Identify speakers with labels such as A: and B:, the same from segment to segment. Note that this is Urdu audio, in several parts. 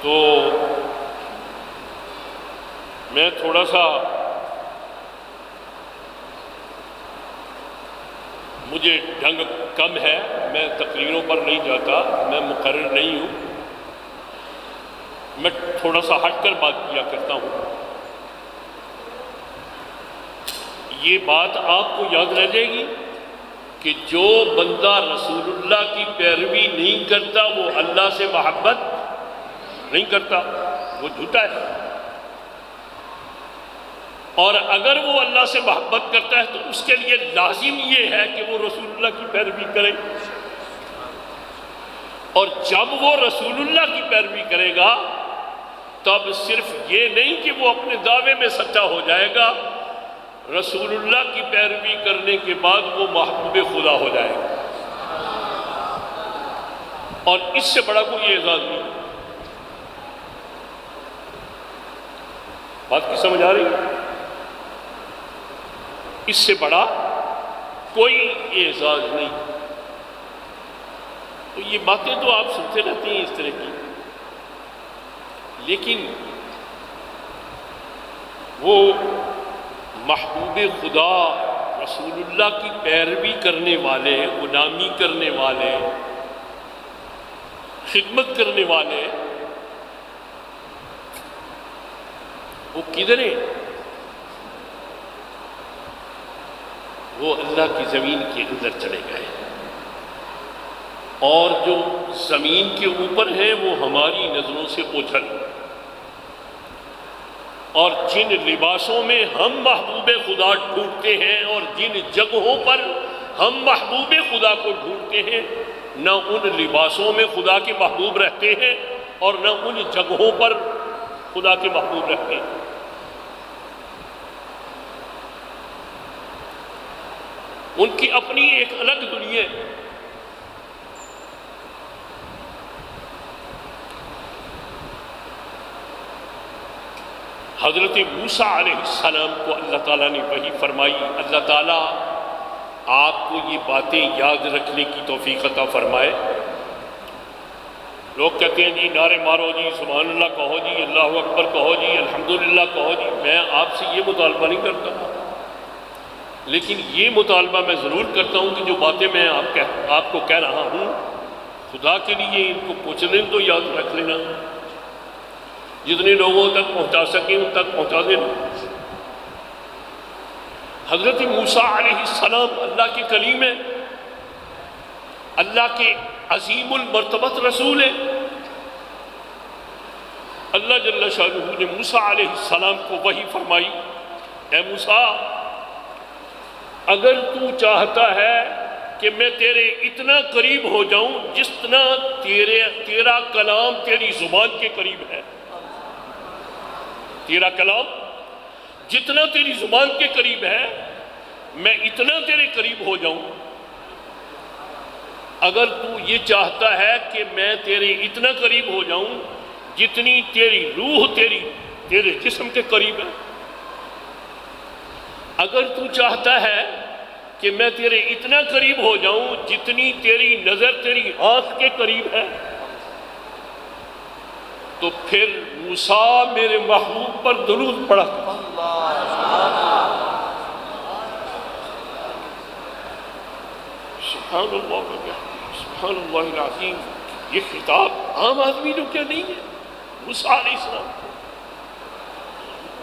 A: تو میں تھوڑا سا مجھے ڈھنگ کم ہے، میں تقریروں پر نہیں جاتا، میں مقرر نہیں ہوں، میں تھوڑا سا ہٹ کر بات کیا کرتا ہوں۔ یہ بات آپ کو یاد رہ جائے گی کہ جو بندہ رسول اللہ کی پیروی نہیں کرتا وہ اللہ سے محبت نہیں کرتا، وہ جھوٹا ہے۔ اور اگر وہ اللہ سے محبت کرتا ہے تو اس کے لیے لازم یہ ہے کہ وہ رسول اللہ کی پیروی کرے، اور جب وہ رسول اللہ کی پیروی کرے گا تب صرف یہ نہیں کہ وہ اپنے دعوے میں سچا ہو جائے گا، رسول اللہ کی پیروی کرنے کے بعد وہ محبوب خدا ہو جائے گا، اور اس سے بڑا کوئی اعزاز نہیں۔ بات کی سمجھ آ رہی ہے؟ اس سے بڑا کوئی اعزاز نہیں۔ تو یہ باتیں تو آپ سنتے رہتے ہیں اس طرح کی، لیکن وہ محبوب خدا رسول اللہ کی پیروی کرنے والے، غلامی کرنے والے، خدمت کرنے والے، وہ کدھر ہیں؟ وہ اللہ کی زمین کے اندر چلے گئے، اور جو زمین کے اوپر ہیں وہ ہماری نظروں سے اوجھل، اور جن لباسوں میں ہم محبوب خدا ڈھونڈتے ہیں اور جن جگہوں پر ہم محبوب خدا کو ڈھونڈتے ہیں، نہ ان لباسوں میں خدا کے محبوب رہتے ہیں اور نہ ان جگہوں پر خدا کے محبوب رہتے ہیں۔ ان کی اپنی ایک الگ دنیا ہے۔ حضرت موسیٰ علیہ السلام کو اللہ تعالیٰ نے وحی فرمائی، اللہ تعالیٰ آپ کو یہ باتیں یاد رکھنے کی توفیق عطا فرمائے۔ لوگ کہتے ہیں جی نعرے مارو جی، سبحان اللہ کہو جی، اللہ اکبر کہو جی، الحمدللہ کہو جی۔ میں آپ سے یہ مطالبہ نہیں کرتا، لیکن یہ مطالبہ میں ضرور کرتا ہوں کہ جو باتیں میں آپ کو کہہ رہا ہوں، خدا کے لیے ان کو پوچھنے تو یاد رکھ لینا، جتنے لوگوں تک پہنچا سکیں ان تک پہنچا دینا۔ حضرت موسیٰ علیہ السلام اللہ کے کلیم ہیں، اللہ کے عظیم المرتبت رسول ہیں۔ اللہ جل شانہ نے موسیٰ علیہ السلام کو وحی فرمائی، اے موسیٰ اگر تو چاہتا ہے کہ میں تیرے اتنا قریب ہو جاؤں جتنا تیرا کلام تیری زبان کے قریب ہے، تیرا کلام جتنا تیری زبان کے قریب ہے میں اتنا تیرے قریب ہو جاؤں۔ اگر تو یہ چاہتا ہے کہ میں تیرے اتنا قریب ہو جاؤں جتنی تیری روح تیرے جسم کے قریب ہے، اگر تو چاہتا ہے کہ میں تیرے اتنا قریب ہو جاؤں جتنی تیری نظر تیری آنکھ کے قریب ہے، تو پھر موسیٰ میرے محبوب پر درود پڑھا۔ سبحان اللہ سبحان اللہ العظیم۔ یہ خطاب عام آدمی جو کیا نہیں ہے، موسیٰ علیہ السلام کو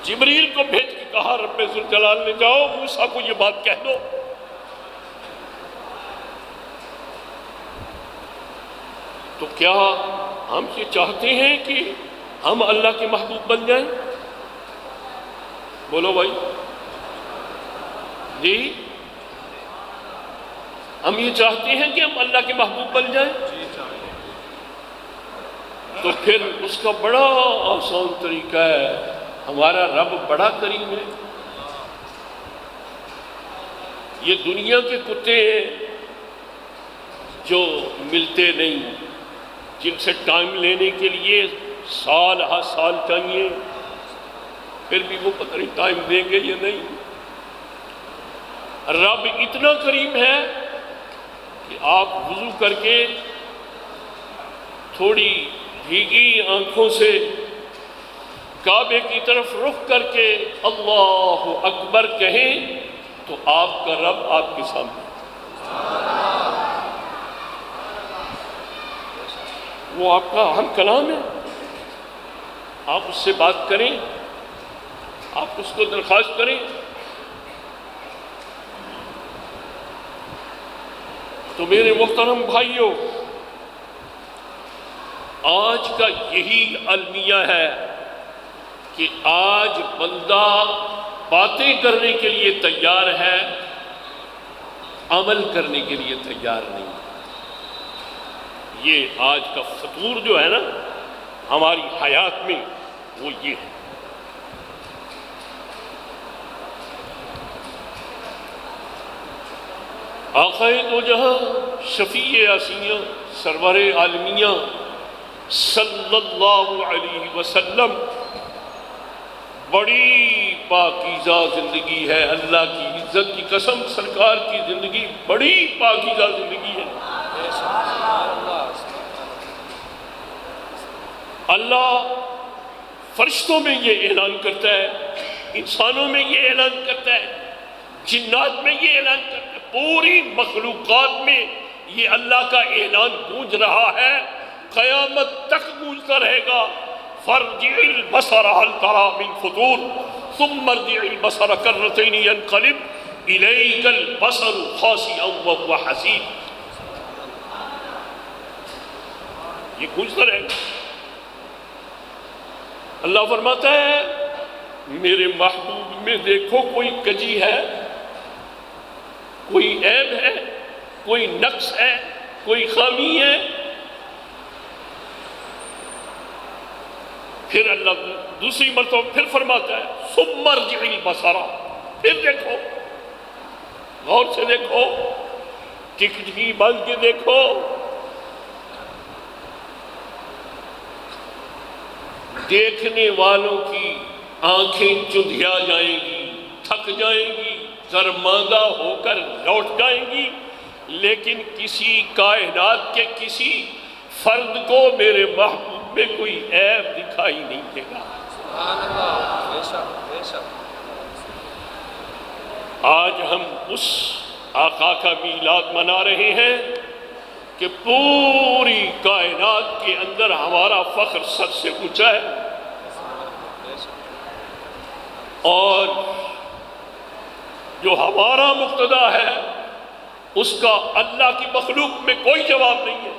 A: جبریل کو بھیج کے کہا رب ذوالجلال نے جاؤ موسیٰ کو یہ بات کہہ دو۔ تو کیا ہم یہ چاہتے ہیں کہ ہم اللہ کے محبوب بن جائیں؟ بولو بھائی جی، ہم یہ چاہتے ہیں کہ ہم اللہ کے محبوب بن جائیں؟ تو پھر اس کا بڑا آسان طریقہ ہے، ہمارا رب بڑا کریم ہے۔ یہ دنیا کے کتے ہیں جو ملتے نہیں، جن سے ٹائم لینے کے لیے سال ہر سال چاہیے، پھر بھی وہ پتہ نہیں ٹائم دیں گے یا نہیں۔ رب اتنا کریم ہے کہ آپ وضو کر کے تھوڑی بھیگی آنکھوں سے کعبے کی طرف رخ کر کے اللہ اکبر کہیں تو آپ کا رب آپ کے سامنے، وہ آپ کا ہم کلام ہے، آپ اس سے بات کریں، آپ اس کو درخواست کریں۔ تو میرے محترم بھائیوں، آج کا یہی المیہ ہے کہ آج بندہ باتیں کرنے کے لیے تیار ہے، عمل کرنے کے لیے تیار نہیں۔ یہ آج کا فطور جو ہے نا ہماری حیات میں، وہ یہ ہے۔ آقائے دو جہاں شفیع آسیہ سرور عالمیہ صلی اللہ علیہ وسلم بڑی پاکیزہ زندگی ہے، اللہ کی عزت کی قسم، سرکار کی زندگی بڑی پاکیزہ زندگی ہے۔ اللہ فرشتوں میں یہ اعلان کرتا ہے، انسانوں میں یہ اعلان کرتا ہے، جنات میں یہ اعلان کرتا ہے، پوری مخلوقات میں یہ اللہ کا اعلان گونج رہا ہے، قیامت تک گونجتا رہے گا۔ فارجع البصر هل ترى من فطور ثم ارجع البصر كرتين ينقلب إليك البصر خاسئا وهو حسير۔ یہ گونجتا رہے گا۔ اللہ فرماتا ہے میرے محبوب میں دیکھو کوئی کجی ہے، کوئی عیب ہے، کوئی نقص ہے، کوئی خامی ہے؟ پھر اللہ دوسری مرتبہ پھر فرماتا ہے ثم ارجع البصر، پھر دیکھو، غور سے دیکھو، ٹکٹکی باندھ کے دیکھو۔ دیکھنے والوں کی آنکھیں چندھیا جائیں گی، تھک جائیں گی، درماندہ ہو کر لوٹ جائیں گی، لیکن کسی کائنات کے کسی فرد کو میرے محبوب میں کوئی عیب دکھائی نہیں دے گا۔
B: سبحان اللہ، بے شک بے شک۔
A: آج ہم اس آقا کا میلاد منا رہے ہیں کہ پوری کائنات کے اندر ہمارا فخر سب سے اونچا ہے، اور جو ہمارا مقتدا ہے اس کا اللہ کی مخلوق میں کوئی جواب نہیں ہے۔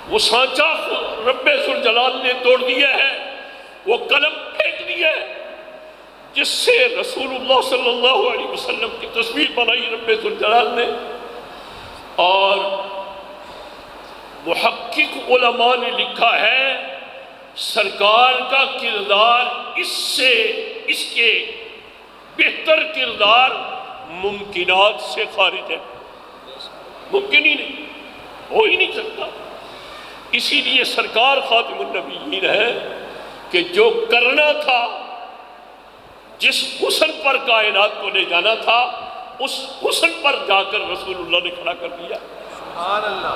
A: وہ سانچہ رب ذوالجلال نے توڑ دیا ہے، وہ قلم پھینک دیا ہے جس سے رسول اللہ صلی اللہ علیہ وسلم کی تصویر بنائی رب ذوالجلال نے، اور محقق علماء نے لکھا ہے سرکار کا کردار اس کے بہتر کردار ممکنات سے خارج ہے، ممکن ہی نہیں، ہو ہی نہیں سکتا۔ اسی لیے سرکار خاتم النبیین ہے کہ جو کرنا تھا، جس حسن پر کائنات کو لے جانا تھا، اس حسن پر جا کر رسول اللہ نے کھڑا کر دیا۔
B: سبحان اللہ۔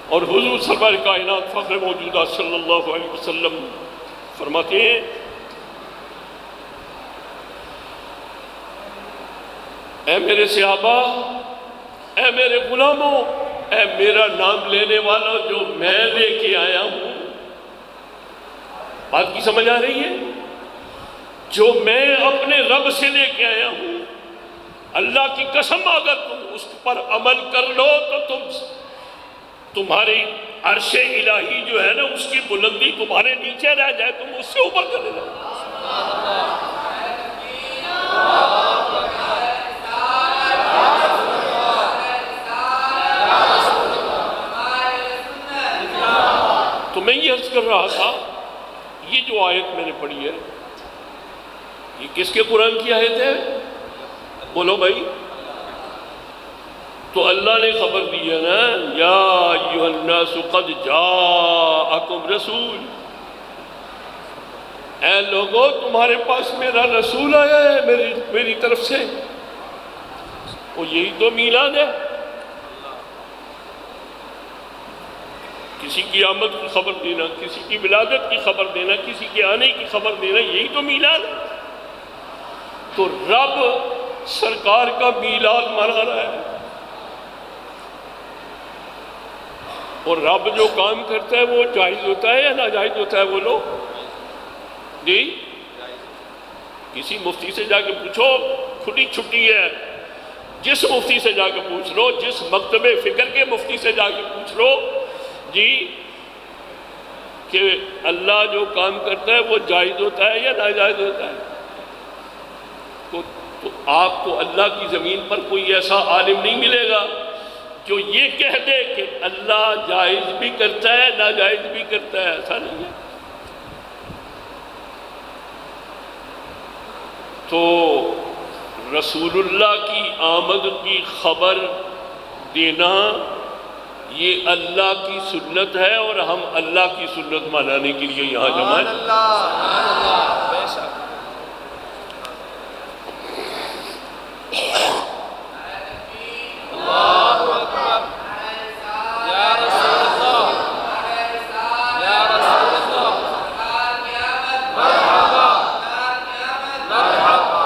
A: اور حضور سرکار کائنات فخر موجودہ صلی اللہ علیہ وسلم فرماتے ہیں اے میرے صحابہ، اے میرے غلاموں، اے میرا نام لینے والا جو میں لے کے آیا ہوں، بات کی سمجھ آ رہی ہے؟ جو میں اپنے رب سے لے کے آیا ہوں، اللہ کی قسم اگر تم اس پر عمل کر لو تو تمہاری عرش الہی جو ہے نا اس کی بلندی تمہارے نیچے رہ جائے، تم اس سے اوپر چلے جاؤ۔ تو میں یہ عرض کر رہا تھا، یہ جو آیت میں نے پڑھی ہے یہ کس کے قرآن کی آیت ہے؟ بولو بھائی۔ تو اللہ نے خبر دی ہے نا، یا ایھا الناس قد جاءکم رسول، اے لوگو تمہارے پاس میرا رسول آیا ہے میری طرف سے، وہ یہی تو میلاد ہے۔ کسی کی آمد کی خبر دینا، کسی کی ولادت کی خبر دینا، کسی کے آنے کی خبر دینا، یہی تو میلاد ہے۔ تو رب سرکار کا میلاد منا رہا ہے، اور رب جو کام کرتا ہے وہ جائز ہوتا ہے یا ناجائز ہوتا ہے؟ بولو جی، کسی مفتی سے جا کے پوچھو، کھلی چھٹی ہے، جس مفتی سے جا کے پوچھ لو، جس مکتب فکر کے مفتی سے جا کے پوچھ لو جی کہ اللہ جو کام کرتا ہے وہ جائز ہوتا ہے یا ناجائز ہوتا ہے؟ تو آپ کو اللہ کی زمین پر کوئی ایسا عالم نہیں ملے گا جو یہ کہہ دے کہ اللہ جائز بھی کرتا ہے ناجائز بھی کرتا ہے، ایسا نہیں ہے۔ تو رسول اللہ کی آمد کی خبر دینا یہ اللہ کی سنت ہے، اور ہم اللہ کی سنت منانے کے لیے یہاں جمع ہیں۔
B: سبحان اللہ، بے شک۔ اللہ اکبر، یا رسول اللہ، یا رسول اللہ، مرحبا مرحبا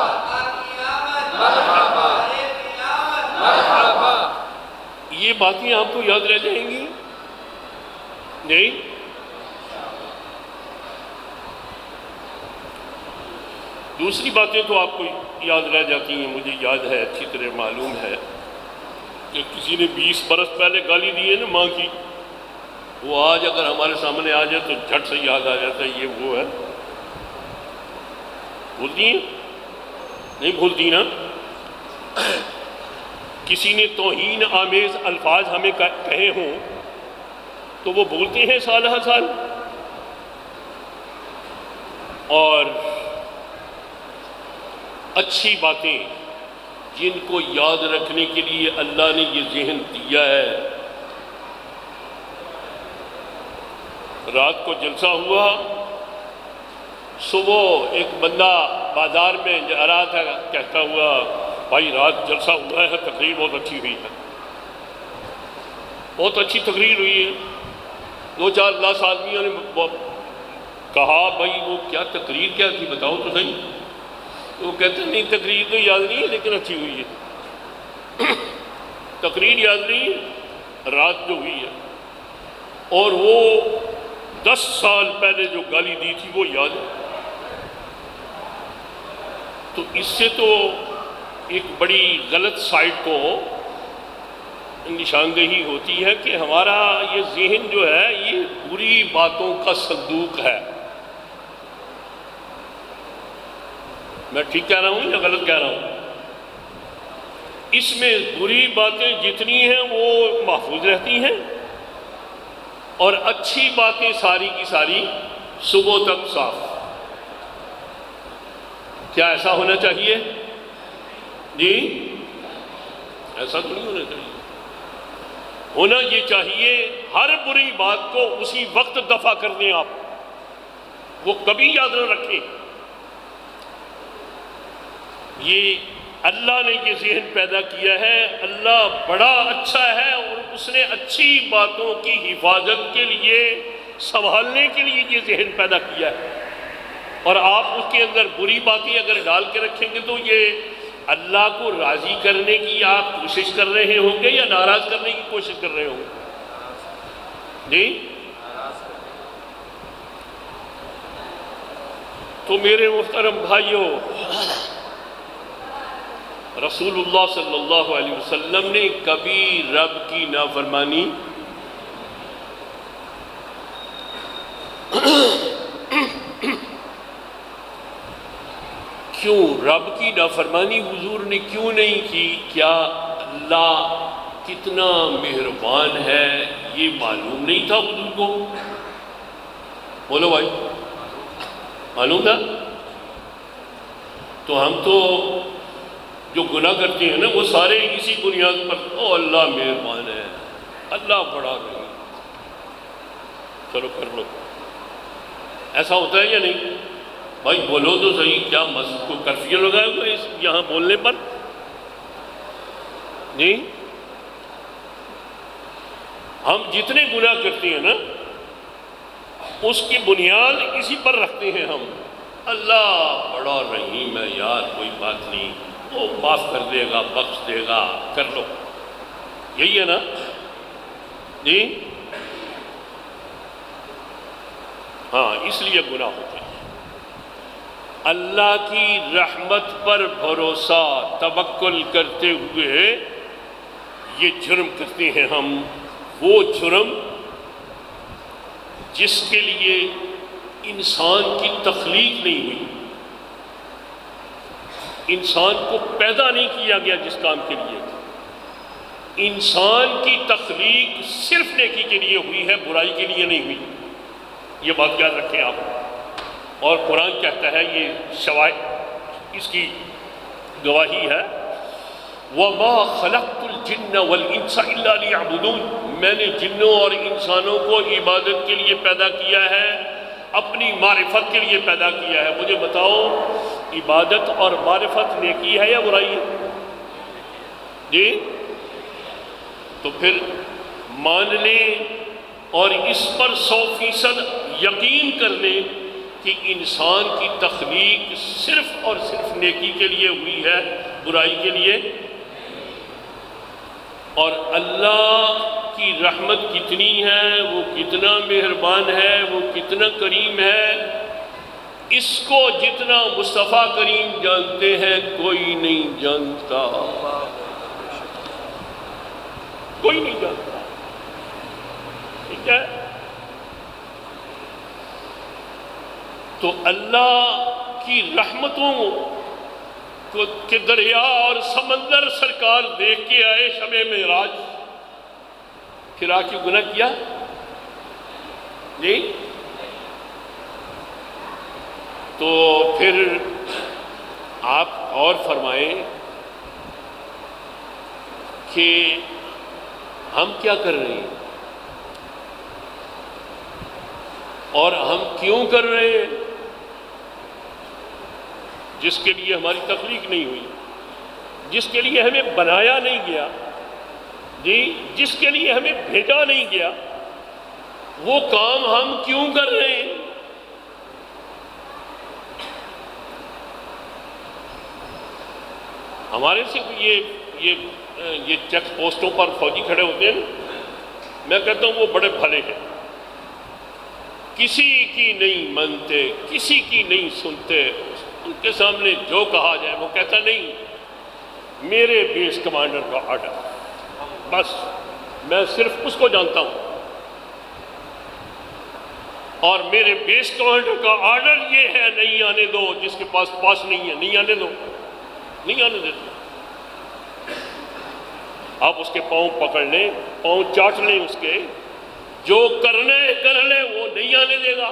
B: مرحبا مرحبا۔
A: یہ باتیں آپ کو یاد رہ جائیں گی؟ نہیں؟ دوسری باتیں تو آپ کو یاد رہ جاتی ہیں، مجھے یاد ہے، اچھی طرح معلوم ہے کہ کسی نے 20 برس پہلے گالی دی ہے نا ماں کی، وہ آج اگر ہمارے سامنے آ جائے تو جھٹ سے یاد آ جاتا ہے یہ وہ ہے۔ بھولتی ہیں؟ نہیں بھولتی نا؟ کسی نے توہین آمیز الفاظ ہمیں کہے ہوں تو وہ بولتے ہیں سال ہر سال، اور اچھی باتیں جن کو یاد رکھنے کے لیے اللہ نے یہ ذہن دیا ہے۔ رات کو جلسہ ہوا، صبح ایک بندہ بازار میں جا رہا تھا، کہتا ہوا بھائی رات جلسہ ہوا ہے، تقریر بہت اچھی ہوئی ہے، بہت اچھی تقریر ہوئی ہے۔ 2-4 10 آدمیوں نے کہا بھائی وہ کیا تقریر کیا تھی بتاؤ تو صحیح۔ تو وہ کہتے ہیں نہیں تقریر تو یاد نہیں ہے لیکن اچھی ہوئی ہے۔ تقریر یاد نہیں ہے، رات جو ہوئی ہے، اور وہ 10 سال پہلے جو گالی دی تھی وہ یاد ہے۔ تو اس سے تو ایک بڑی غلط سائڈ کو نشاندہی ہوتی ہے کہ ہمارا یہ ذہن جو ہے یہ بری باتوں کا صندوق ہے۔ میں ٹھیک کہہ رہا ہوں یا غلط کہہ رہا ہوں؟ اس میں بری باتیں جتنی ہیں وہ محفوظ رہتی ہیں، اور اچھی باتیں ساری کی ساری صبح تک صاف۔ کیا ایسا ہونا چاہیے؟ جی ایسا تو نہیں ہونا چاہیے۔ ہونا یہ چاہیے ہر بری بات کو اسی وقت دفع کر دیں آپ، وہ کبھی یاد نہ رکھیں۔ یہ اللہ نے یہ ذہن پیدا کیا ہے، اللہ بڑا اچھا ہے، اور اس نے اچھی باتوں کی حفاظت کے لیے، سنبھالنے کے لیے یہ ذہن پیدا کیا ہے، اور آپ اس کے اندر بری باتیں اگر ڈال کے رکھیں گے تو یہ اللہ کو راضی کرنے کی آپ کوشش کر رہے ہوں گے یا ناراض کرنے کی کوشش کر رہے ہوں گے؟ جی تو میرے محترم بھائیوں، رسول اللہ صلی اللہ علیہ وسلم نے کبھی رب کی نافرمانی کیوں رب کی نافرمانی حضور نے کیوں نہیں کی؟ کیا اللہ کتنا مہربان ہے یہ معلوم نہیں تھا حضور کو؟ بولو بھائی، معلوم تھا؟ تو ہم تو جو گناہ کرتے ہیں نا وہ سارے اسی بنیاد پر، او اللہ مہربان ہے، اللہ بڑا نہیں، چلو کر لو۔ ایسا ہوتا ہے یا نہیں؟ بھائی بولو تو صحیح، کیا کوئی کرفیو لگایا ہوا ہے یہاں بولنے پر؟ نہیں ہم جتنے گناہ کرتے ہیں نا اس کی بنیاد اسی پر رکھتے ہیں ہم، اللہ بڑا رحیم ہے یار، کوئی بات نہیں، وہ معاف کر دے گا، بخش دے گا، کر لو، یہی ہے نا جی؟ ہاں، اس لیے گناہ ہوتے ہیں۔ اللہ کی رحمت پر بھروسہ توکل کرتے ہوئے یہ جرم کرتے ہیں ہم، وہ جرم جس کے لیے انسان کی تخلیق نہیں ہوئی، انسان کو پیدا نہیں کیا گیا جس کام کے لیے، انسان کی تخلیق صرف نیکی کے لیے ہوئی ہے، برائی کے لیے نہیں ہوئی، یہ بات یاد رکھیں آپ۔ اور قرآن کہتا ہے، یہ شواہد اس کی گواہی ہے، وَمَا خَلَقْتُ الْجِنَّ وَالْإِنسَ إِلَّا لِيَعْبُدُونَ، میں نے جنوں اور انسانوں کو عبادت کے لیے پیدا کیا ہے، اپنی معرفت کے لیے پیدا کیا ہے۔ مجھے بتاؤ، عبادت اور معرفت نیکی ہے یا برائی ہے؟ جی؟ تو پھر مان لیں اور اس پر 100% یقین کر لیں کہ انسان کی تخلیق صرف اور صرف نیکی کے لیے ہوئی ہے، برائی کے لیے۔ اور اللہ کی رحمت کتنی ہے، وہ کتنا مہربان ہے، وہ کتنا کریم ہے، اس کو جتنا مصطفیٰ کریم جانتے ہیں کوئی نہیں جانتا، کوئی نہیں جانتا، ٹھیک ہے؟ تو اللہ کی رحمتوں کہ دریا اور سمندر سرکار دیکھ کے آئے شب معراج، پھر آ کے گناہ کیا جی؟ تو پھر آپ اور فرمائیں کہ ہم کیا کر رہے ہیں اور ہم کیوں کر رہے ہیں، جس کے لیے ہماری تخلیق نہیں ہوئی، جس کے لیے ہمیں بنایا نہیں گیا جی، جس کے لیے ہمیں بھیجا نہیں گیا، وہ کام ہم کیوں کر رہے ہیں؟ ہمارے سے یہ چیک پوسٹوں پر فوجی کھڑے ہوتے ہیں، میں کہتا ہوں وہ بڑے بھلے ہیں، کسی کی نہیں مانتے، کسی کی نہیں سنتے، ان کے سامنے جو کہا جائے وہ کہتا نہیں، میرے بیس کمانڈر کا آرڈر، بس میں صرف اس کو جانتا ہوں، اور میرے بیس کمانڈر کا آرڈر یہ ہے، نہیں آنے دو، جس کے پاس پاس نہیں ہے نہیں آنے دو، نہیں آنے دیتے۔ آپ اس کے پاؤں پکڑ لیں، پاؤں چاٹ لیں اس کے، جو کرنے کر لیں، وہ نہیں آنے دے گا،